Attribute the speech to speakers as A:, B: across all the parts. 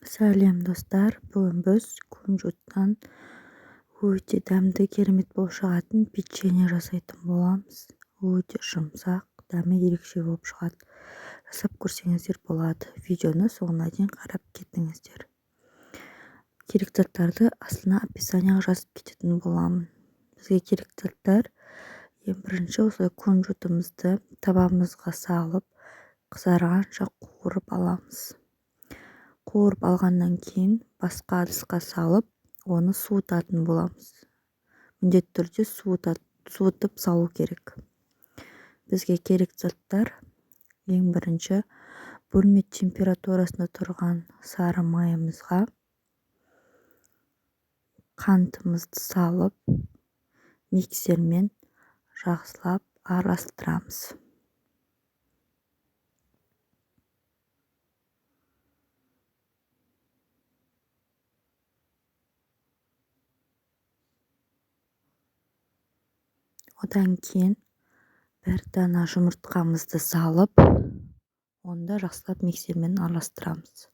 A: Сәлем достар, бүгін біз кунжуттан өте дәмді керемет болып шығатын печенье жасайтын боламыз. Өте жұмсақ, дәмі ерекше болып шығады. Жасап көрсеңіздер болады. Видеоны соңына дейін қарап кетіңіздер. Керек заттарды астына описанияға жазып кететін боламын. Бізге керек заттар: ең бірінші осылай кунжутымызды табамызға салып, қызарғанша қуырып аламыз. Қуырып алғаннан кейін басқа ыдысқа салып, оны суытатын боламыз. Міндетті түрде суытып салу керек. Бізге керек заттар: ең бірінші бөлме температурасында тұрған сары майымызға қантымызды салып, миксермен жақсылап араластырамыз. Одан кейін бір дана жұмыртқамызды салып, онда жақсылап миксермен араластырамыз.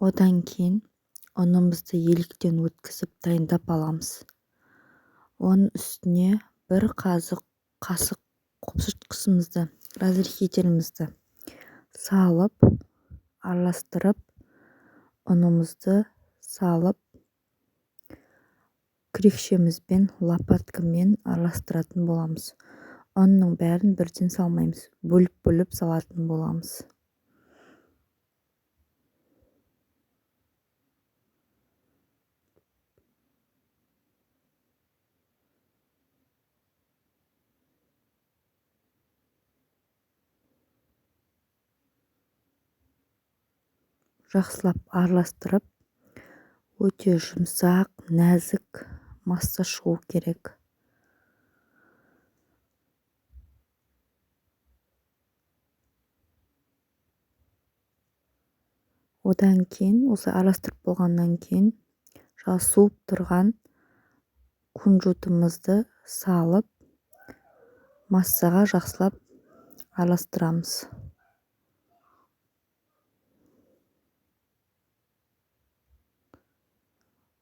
A: Одан кейін ұнымызды еліктен өткізіп дайындап аламыз. Оның үстіне бір қасық қопшытқышымызды, разрыхителімізді салып, араластырып, ұнымызды салып, күрекшемізбен, лопаткамен араластыратын боламыз. Ұнның бәрін бірден салмаймыз, бөліп салатын боламыз. Жақсылап араластырып, өте жұмсақ, нәзік масса шығу керек. Одан кейін, осы араластырып болғаннан кейін, суып тұрған кунжутымызды салып, массаға жақсылап араластырамыз.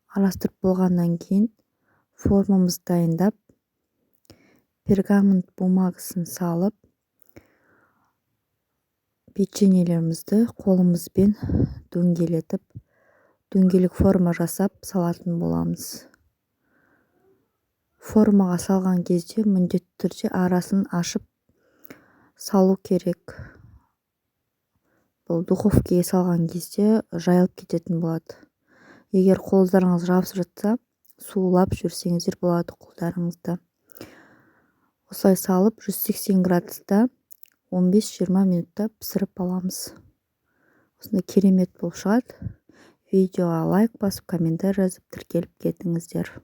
A: Араластырып болғаннан кейін формамызды дайындап, пергамент бумагасын салып, печеньелерімізді қолымызбен дөңгелетіп, дөңгелек форма жасап салатын боламыз. Формаға салған кезде міндетті түрде арасын ашып салу керек. Бұл духовкаға салған кезде жайылып кететін болады. Егер қолдарыңыз жабысып жатса, сулап жүрсеңіздер болады қолдарыңызды. Осылай салып, 180 градуста 15-20 минутта пісіріп аламыз. Осындай керемет болып шығады. Видеоға лайк басып, комментарий жазып, тіркеліп кетіңіздер.